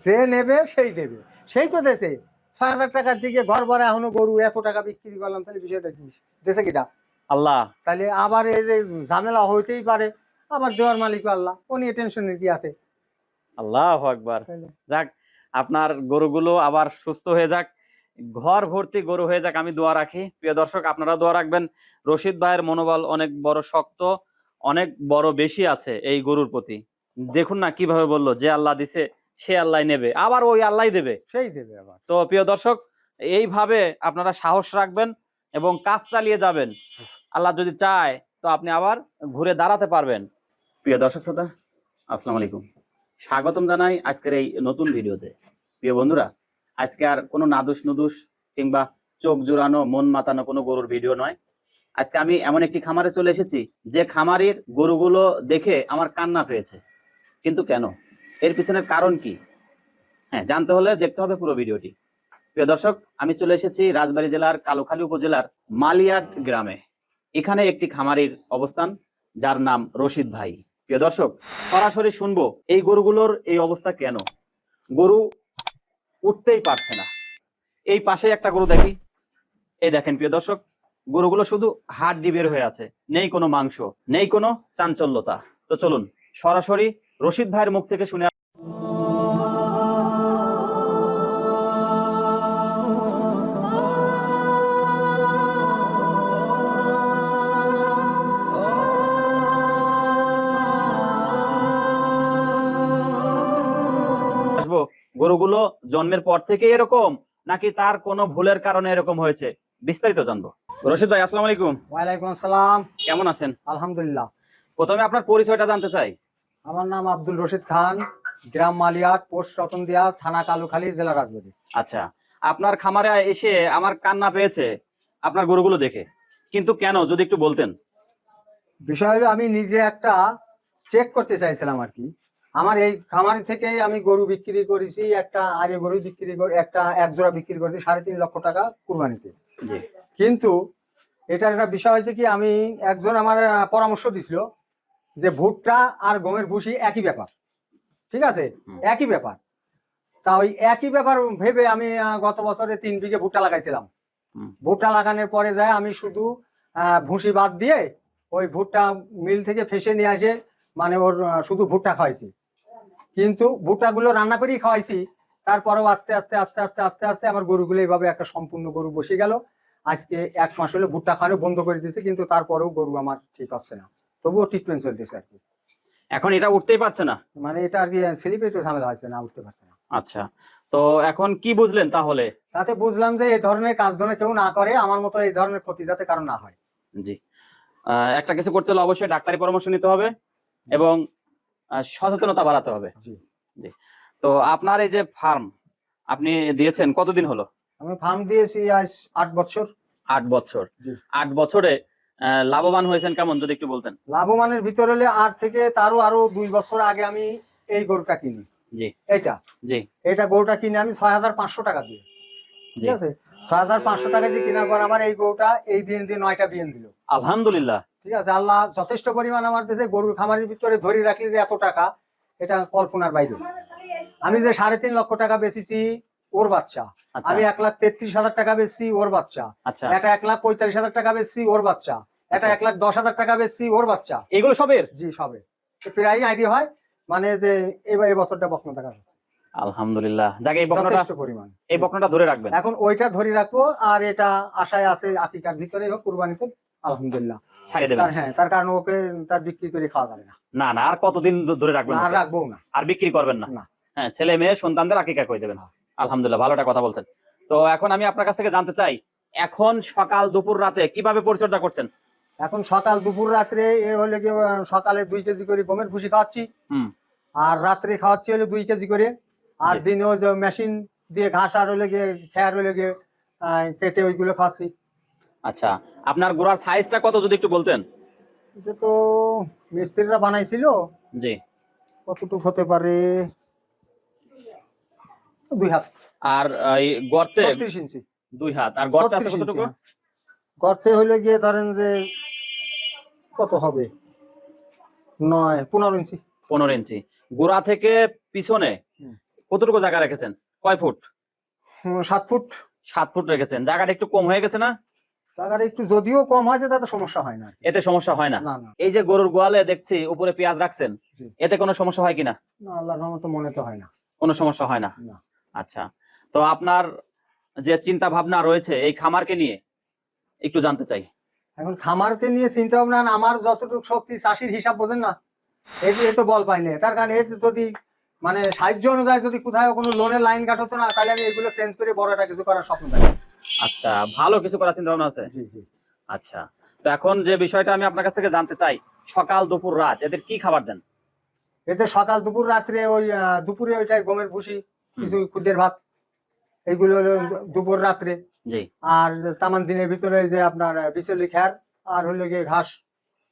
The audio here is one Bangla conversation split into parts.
যে নেবে সেই দেবে, সেই তো দেশে 6,000 টাকার দিকে ঘর ভরা এখনো গরু এত টাকা বিক্রি করলাম, তাহলে বিষয়টা কি দেশে কিটা? আল্লাহ। তাহলে আবার এই যে ঝামেলা হইতেই পারে, আবার দেওয়ার মালিক আল্লাহ, ও নিয়ে টেনশনের কি আছে? আল্লাহু আকবার। যাক, আপনার গরুগুলো আবার সুস্থ হয়ে যাক, ঘর ভর্তি গরু হয়ে যাক, আমি দোয়া রাখি। প্রিয় দর্শক, আপনারা দোয়া রাখবেন। রশিদ ভাইয়ের মনোবল অনেক বড় শক্ত, অনেক বড় বেশি আছে এই গরুর প্রতি। দেখুন না কিভাবে বললো, যে আল্লাহ দিছে সে আল্লাহ নেবে, আবার ওই আল্লাহ দেবে, সেই দেবে আবার। তো প্রিয় দর্শক, এইভাবে আপনারা সাহস রাখবেন এবং কাজ চালিয়ে যাবেন। আল্লাহ যদি চায় তো আপনি আবার ঘুরে দাঁড়াতে পারবেন। প্রিয় দর্শক শ্রোতা, আসসালামু আলাইকুম, স্বাগতম জানাই আজকের এই নতুন ভিডিওতে। প্রিয় বন্ধুরা, আজকে আর কোনো নাদুস নুদুস কিংবা চোখ জোড়ানো মন মাতানো কোনো গরুর ভিডিও নয়। আজকে আমি এমন একটি খামারে চলে এসেছি যে খামারির গরুগুলো দেখে আমার কান্না পেয়েছে। কিন্তু কেন, এর পিছনের কারণ কি, হ্যাঁ জানতে হলে দেখতে হবে পুরো ভিডিওটি। প্রিয় দর্শক, আমি চলে এসেছি রাজবাড়ী জেলার কালুখালী উপজেলার মালিয়াট গ্রামে। এখানে একটি খামারির অবস্থান, যার নাম রশিদ ভাই। প্রিয় দর্শক, সরাসরি শুনবো এই গরুগুলোর এই অবস্থা কেন, গরু উঠতেই পারছে না। এই পাশে একটা গরু দেখি, এই দেখেন প্রিয় দর্শক, গরুগুলো শুধু হাড্ডি বের হয়ে আছে, নেই কোনো মাংস, নেই কোনো চাঞ্চল্যতা। তো চলুন সরাসরি রশিদ ভাইয়ের মুখ থেকে শুনে আসবো গরুগুলো জন্মের পর থেকে এরকম নাকি তার কোনো ভুলের কারণে এরকম হয়েছে, বিস্তারিত জানবো। রশিদ ভাই, আসসালামু আলাইকুম। ওয়ালাইকুম আসসালাম। কেমন আছেন? আলহামদুলিল্লাহ। প্রথমে আপনার পরিচয়টা জানতে চাই। আমার নাম আব্দুল রশিদ খান, গ্রাম মালিয়াট, পোস্ট রতনদিয়া, থানা কালুখালী, জেলা রাজবাড়ী। আচ্ছা, আপনার খামারে এসে আমার কান্না পেয়েছে আপনার গরুগুলো দেখে, কিন্তু কেন যদি একটু বলতেন। বিষয় হলো আমি নিজে একটা চেক করতে চাইছিলাম আর কি। আমার এই খামার থেকে আমি গরু বিক্রি করেছি, একটা আগে গরু বিক্রি করে একটা এক জোড়া বিক্রি করেছি 3.5 লক্ষ টাকা কুরবানিতে। জি। কিন্তু এটার একটা বিষয় হয়েছে কি, আমি একজন আমার পরামর্শ দিছিল যে ভুট্টা আর গমের ভুসি একই ব্যাপার, ঠিক আছে, একই ব্যাপার। তা ওই একই ব্যাপার ভেবে আমি গত বছরে 3 বিঘে ভুট্টা লাগাইছিলাম। ভুট্টা লাগানোর পরে যায় আমি শুধু ভুসি বাদ দিয়ে ওই ভুট্টা মিল থেকে ফেসে নিয়ে আসে, মানে ওর শুধু ভুট্টা খাওয়াইছি। কিন্তু ভুট্টাগুলো রান্না করেই খাওয়াইছি। তারপরেও আস্তে আস্তে আস্তে আস্তে আস্তে আস্তে আমার গরুগুলো এইভাবে একটা সম্পূর্ণ গরু বসে গেল। আজকে 1 মাস হলো ভুট্টা খাওয়ানো বন্ধ করে দিয়েছে, কিন্তু তারপরেও গরু আমার ঠিক হচ্ছে না, তবুও ট্রিটমেন্ট চলতেছে আর কি। এখন এটা উঠতেই পারছে না, মানে এটা আর কি স্লিপে একটু ঝামেলা হয়েছে, না উঠতে পারছে না। আচ্ছা, তো এখন কি বুঝলেন তাহলে? তাতে বুঝলাম যে এই ধরনের কাজ যেন কেউ না করে, আমার মতো এই ধরনের ক্ষতি যাতে কারণ না হয়। জি, একটা কিছু করতে হলে অবশ্যই ডাক্তারি পরামর্শ নিতে হবে এবং সচেতনতা বাড়াতে হবে। জি। জি। তো আপনার এই যে ফার্ম আপনি দিয়েছেন কতদিন হলো? আমি ফার্ম দিয়েছি আজ 8 বছর। 8 বছর। 8 বছরে লাভবান হয়েছেন কেমন যদি একটু বলতেন। লাভবানের ভিতরে হলে 8 থেকে তারও আরো 2 বছর আগে আমি এই গরুটা কিনি। জি। জি। এটা গরুটা কিনে আমি 6,500 টাকা দিয়ে, ঠিক আছে, 6,500 টাকা দিয়ে কেনার পর আমার এই গরুটা এই দিন দিয়ে 9টা বিয়ান দিল। আলহামদুলিল্লাহ। ঠিক আছে, আল্লাহ যথেষ্ট পরিমাণ আমার দেশে গরুর খামারের ভিতরে ধরে রাখলে যে এত টাকা, এটা কল্পনার বাইরে। আমি যে 3.5 লক্ষ টাকা বেচেছি ওর বাচ্চা, আমি 1,33,000 টাকা বেচছি ওর বাচ্চা, এটা 1,45,000 টাকা বেচছি ওর বাচ্চা, এটা 1,10,000 টাকা বেচছি ওর বাচ্চা, এগুলো সবের? জি সবের। প্রায় আইডিয়া হয় মানে যে এবার এই বছরটা বকনা টাকা। আলহামদুলিল্লাহ, যাকে এই বকনাটা ধরে রাখবেন। এখন ওইটা ধরে রাখবো, আর এটা আশায় আছে আকিকার ভিতরে হোক কুরবানিতে আলহামদুলিল্লাহ ছাড়িয়ে দেবেন। হ্যাঁ, তার কারণ ওকে তার বিক্রি করে খাওয়া যাবে না। না না, আর কতদিন ধরে রাখবেন? আর রাখবো না, আর বিক্রি করবেন না। হ্যাঁ, ছেলে মেয়ে সন্তানদের আকিকা করে দেবেন। আলহামদুলিল্লাহ, ভালো একটা কথা বলছেন। তো এখন আমি আপনার কাছ থেকে জানতে চাই, এখন সকাল দুপুর রাতে কিভাবে পরিচর্যা করছেন? এখন সকাল দুপুর রাত্রে এ হলে কি, সকালে 2 কেজি করে গমের ভুসি খাওয়াচ্ছি, আর রাত্রে খাওয়াচ্ছি হলে 2 কেজি করে, আর দিনে ওই যে মেশিন দিয়ে ঘাস আর হলে গিয়ে খেয়ার হলে গিয়ে কেটে ওইগুলো খাওয়াচ্ছি। আচ্ছা, আপনার গোড়ার সাইজটা কত যদি একটু বলতেন। এটা তো মিস্ত্রিরা বানাইছিল। জি। কতটুকু হতে পারে? 2 হাত। আর এই গর্তে 36 ইঞ্চি। 2 হাত। আর গর্তে আছে কতটুকু? গর্তে হলে গিয়ে ধরেন যে কত হবে, 9 15 ইঞ্চি। 15 ইঞ্চি। গোড়া থেকে পিছনে কতটুকু জায়গা রেখেছেন? কয় ফুট? 7 ফুট। 7 ফুট রেখেছেন। জায়গাটা একটু কম হয়ে গেছে না? জায়গাটা একটু যদিও কম হয়েছে তাতে সমস্যা হয় না। এতে সমস্যা হয় না? না না এই যে গরুর গোয়ালে দেখছি উপরে পেঁয়াজ রাখছেন, জি। এতে কোনো সমস্যা হয় কিনা? না, আল্লাহর রহমতে মনে তো হয় না। কোনো সমস্যা হয় না। না। আচ্ছা, তো আপনার যে চিন্তা ভাবনা রয়েছে এই খামারকে নিয়ে একটু জানতে চাই। এখন খামারকে নিয়ে চিন্তা ভাবনা আমার যতটুকু শক্তি চাষির হিসাব বোঝেন না, এই তো বল পাইনি। তার কারণ এর যদি মানে সাহায্য অনুযায়ী যদি কোথাও কোনো লোনের লাইন কাটতো না, তাহলে আমি এগুলো চেঞ্জ করে বড় একটা কিছু করার স্বপ্ন দেখি। আচ্ছা, ভালো কিছু করার চিন্তা ভাবনা আছে। জি জি। আচ্ছা, তো এখন যে বিষয়টা আমি আপনার কাছ থেকে জানতে চাই, সকাল দুপুর রাত এদের কি খাবার দেন? এতে সকাল দুপুর রাত্রে ওই দুপুরে ওইটাই গমের ভুসি, কিছু খুদের ভাত, এইগুলো হলো দুপুর রাত্রে। জি। আর তামান দিনের ভিতরে যে আপনার বিচলি খ্যার আর হলো গিয়ে ঘাস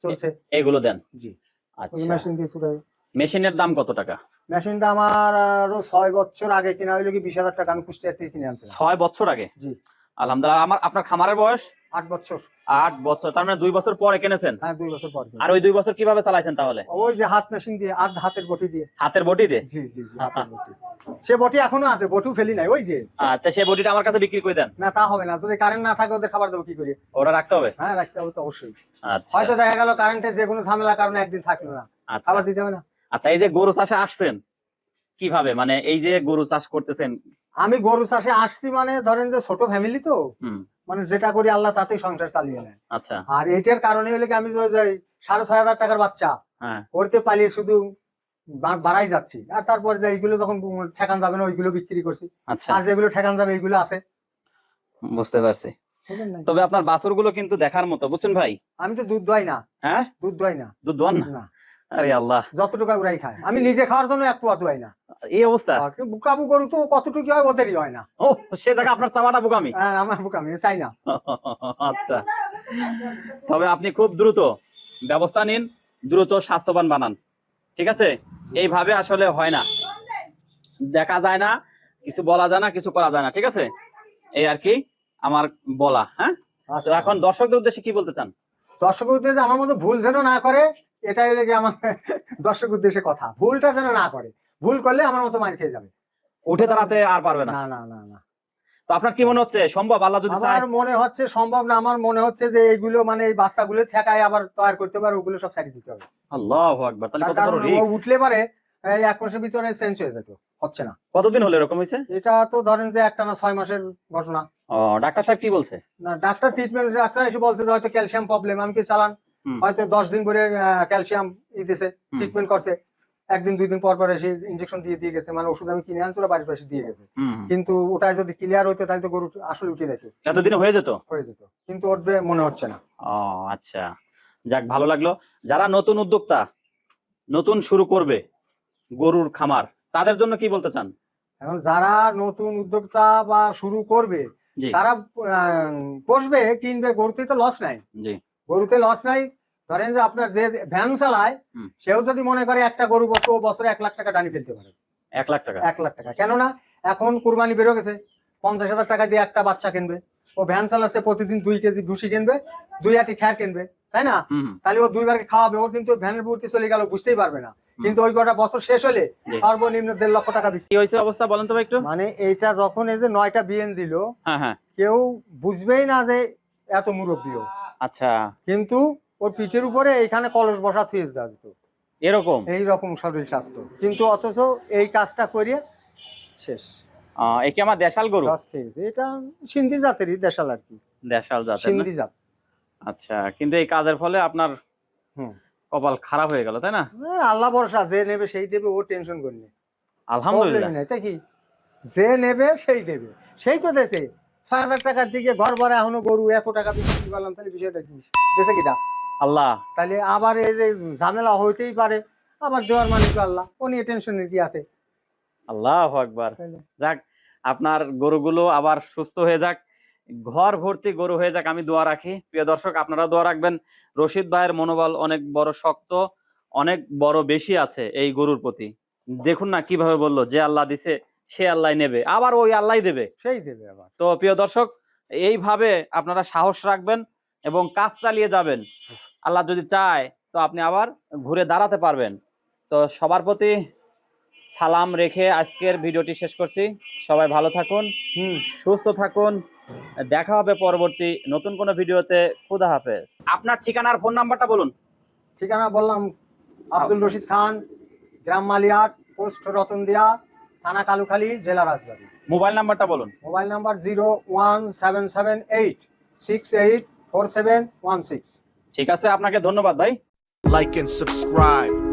চলছে, এগুলো দেন? জি। আচ্ছা, মেশিন দিয়ে চুড়াই। মেশিনের দাম কত টাকা? মেশিনটা আমার আরো 6 বছর আগে কিনা হইলো কি 20,000 টাকা, আমি কুষ্টিয়া থেকে কিনে আনছিলাম। 6 বছর আগে? জি। আলহামদুলিল্লাহ। আপনার খামারের বয়স? 8 বছর। 8 বছর, তার মানে 2 বছর পরে কিনেছেন? হ্যাঁ, 2 বছর পর। আর ওই 2 বছর কিভাবে চালাইছেন তাহলে? ওই যে হাত মেশিন দিয়ে, হাতের বটি দিয়ে। হাতের বটি দিয়ে? জি জি জি, হাতের বটি। সে বটি এখনো আছে, বটু ফেলি নাই, ওই যে। আচ্ছা, সেই বটিটা আমার কাছে বিক্রি করে দেন। না, তা হবে না, যদি কারেন্ট না থাকে ওদের খাবার দেবো কি করে? ওটা রাখতে হবে? হ্যাঁ, রাখতে হবে তো অবশ্যই। আচ্ছা হয়তো দেখা গেল কারেন্টের যে কোনো ঝামেলার কারণে একদিন থাকলো না, আচ্ছা খাবার দিতে হবে না। আচ্ছা, এই যে গরু চাষে আসছেন কিভাবে, মানে এই যে গরু চাষ করতেছেন? আমি গরু চাষে আসছি মানে ধরেন যে ছোট ফ্যামিলি তো, হুম। মানে যেটা করি আল্লাহ তাতেই সংসার চালিয়ে নেয়। আচ্ছা। আর এইটার কারণে হলে কি আমি যে 6,500 টাকার বাচ্চা হ্যাঁ। ওরতে পালিয়ে শুধু বাড়াই যাচ্ছি, আর তারপর যে এইগুলো যখন ঠেকান যাবে না ওইগুলো বিক্রি করছি। আচ্ছা, আর যেগুলো ঠেকান যাবে এইগুলো আছে। বুঝতে পারছি। বুঝলেন নাই? তবে আপনার বাছুরগুলো কিন্তু দেখার মতো, বুঝছেন ভাই? আমি তো দুধ দোয়াই না। হ্যাঁ, দুধ দোয়াই না। দুধ দোয়ান না? না, আরে আল্লাহ, যতটুকু ওরাই খায়, আমি নিজে খাওয়ার জন্য এক পোয়া দোয়াই না। এই অবস্থা! বুকাবু গরু তো কতটুকু হয় ওদেরই হয় না। ও, সে জায়গা আপনার চাওয়াটা বোকামি। আমার বুকামি চাই না। আচ্ছা, তবে আপনি খুব দ্রুত ব্যবস্থা নিন, দ্রুত স্বাস্থ্যবান বানান, ঠিক আছে? এইভাবে আসলে হয় না, দেখা যায় না, কিছু বলা যায় না, কিছু করা যায় না, ঠিক আছে? এই আর কি আমার বলা। হ্যাঁ, তো এখন দর্শকদের উদ্দেশ্যে কি বলতে চান? দর্শক উদ্দেশ্যে আমার মতো ভুল যেন না করে, এটাই হলে গিয়ে আমার দর্শক উদ্দেশ্যে কথা। ভুলটা যেন না করে, ভুল করলে আমার মতো মার খেয়ে যাবে, উঠে দাঁড়াতে আর পারবে না। না না না না। তো আপনার কি মনে হচ্ছে সম্ভব, আল্লাহ যদি চায়? আমার মনে হচ্ছে সম্ভব না। আমার মনে হচ্ছে যে এইগুলো মানে এই বাচ্চাগুলো ঠেকায় আবার তৈরি করতে পারে, ওগুলো সব সাইড দিতে হবে। আল্লাহু আকবার, তাহলে কত বড় কারণ ও রিস্ক! উঠলে পারে এই 1 মাসের ভিতরে চেঞ্জ হয়ে যেত, হচ্ছে না। কতদিন হলো এরকম হয়েছে? এটা তো ধরেন যে একটা না 6 মাসের ঘটনা। ও, ডাক্তার সাহেব কি বলছে? না, ডাক্তার ট্রিটমেন্ট, ডাক্তার এসে বলছে যে হয়তো ক্যালসিয়াম প্রবলেম। আমি কি চালান, হয়তো 10 দিন পরে ক্যালসিয়াম দিতেছে, ট্রিটমেন্ট করছে, 1 দিন 2 দিন পর পর এসে ইনজেকশন দিয়ে গেছে, মানে ওষুধ আমি কিনে আনছিল বাড়ির পাশে দিয়ে গেছে। কিন্তু ওটাই যদি ক্লিয়ার হইতো তাহলে তো গরু আসলে উঠে যেত, এতদিনে হয়ে যেত। কিন্তু উঠবে মনে হচ্ছে না। ও আচ্ছা, যাক, ভালো লাগলো। যারা নতুন উদ্যোক্তা, নতুন শুরু করবে গরুর খামার, তাদের জন্য কি বলতে চান? এখন যারা নতুন উদ্যোক্তা বা শুরু করবে জি তারা বসবে, কিনবে, গরুতে তো লস নাই। জি। গরুতে লস নাই। ধরেন যে আপনার যে ভ্যান চালায় সেও যদি মনে করে একটা গরু বছরে 1 লাখ টাকা টানি ফেলতে পারে। 1 লাখ টাকা? 1 লাখ টাকা কেননা এখন কুরবানি বেরো গেছে, 50,000 টাকা দিয়ে একটা বাচ্চা কিনবে। ও ভ্যান চালাচ্ছে, প্রতিদিন 2 কেজি ভুসি কিনবে, 2 আটি খ্যার কিনবে, তাই না? তাহলে ও 2 বার খাওয়াবে, ওর কিন্তু ভ্যানের ভর্তি চলে গেল, বুঝতেই পারবে না। কিন্তু ওই কটা বছর শেষ হলে সর্বনিম্ন 1.5 লক্ষ টাকা বিক্রি। কি হয়েছে অবস্থা বলেন তো ভাই একটু। মানে এইটা যখন এই যে 9টা বিএন দিল, হ্যাঁ হ্যাঁ, কেউ বুঝবেই না যে এত মুরব্বীও। আচ্ছা, কিন্তু ওর পিঠের উপরে এইখানে কলস বসা থুয়ে দিত, এরকম এইরকম শরীর স্বাস্থ্য, কিন্তু অথচ এই কাজটা করিয়ে শেষ। একে আমার দেশাল গরু? এটা সিন্ধি জাতেরই, দেশাল আর কি, দেশাল জাতের না? সিন্ধি জাত। আচ্ছা, কিন্তু এই কাজের ফলে আপনার কপাল খারাপ হয়ে গেল, তাই না? আল্লাহ ভরসা, যে নেবে সেই দেবে, ও টেনশন করিনি। আলহামদুলিল্লাহ। তাই কি, যে নেবে সেই দেবে, সেই তো দেশে 6,000 টাকার দিকে ঘর ভরা এখনো গরু এত টাকা বিক্রি করলাম, তাহলে বিষয়টা কি দেশে কিটা আল্লাহ। তাহলে আবার এই যে ঝামেলা হইতেই পারে, আবার দেওয়ার মালিক আল্লাহ, ও নিয়ে টেনশনের কি আছে? আল্লাহু আকবার। যাক, আপনার গরুগুলো আবার সুস্থ হয়ে যাক, ঘর ভর্তি গরু হয়ে যাক, আমি দোয়া রাখি। প্রিয় দর্শক, আপনারা দোয়া রাখবেন। রশিদ ভাইয়ের মনোবল অনেক বড় শক্ত, অনেক বড় বেশি আছে এই গরুর প্রতি। দেখুন না কিভাবে বললো, যে আল্লাহ দিছে সে আল্লাহ নেবে, আবার ওই আল্লাহ দেবে, সেই দেবে আবার। তো প্রিয় দর্শক, এইভাবে আপনারা সাহস রাখবেন এবং কাজ চালিয়ে যাবেন। আল্লাহ যদি চায় তো আপনি আবার ঘুরে দাঁড়াতে পারবেন। তো সবার প্রতি সালাম রেখে আজকের ভিডিওটি শেষ করছি। সবাই ভালো থাকুন, সুস্থ থাকুন। দেখা হবে পরবর্তী নতুন কোনো ভিডিওতে। খুদা হাফেজ। আপনার ঠিকানা আর ফোন নাম্বারটা বলুন। ঠিকানা বললাম, আব্দুল রশিদ খান, গ্রাম মালিয়াট, পোস্ট রতনদিয়া, থানা কালুখালী, জেলা রাজবাড়ী। মোবাইল নাম্বারটা বলুন। Mobile number 01778684716। ঠিক আছে, আপনাকে ধন্যবাদ ভাই। Like and subscribe.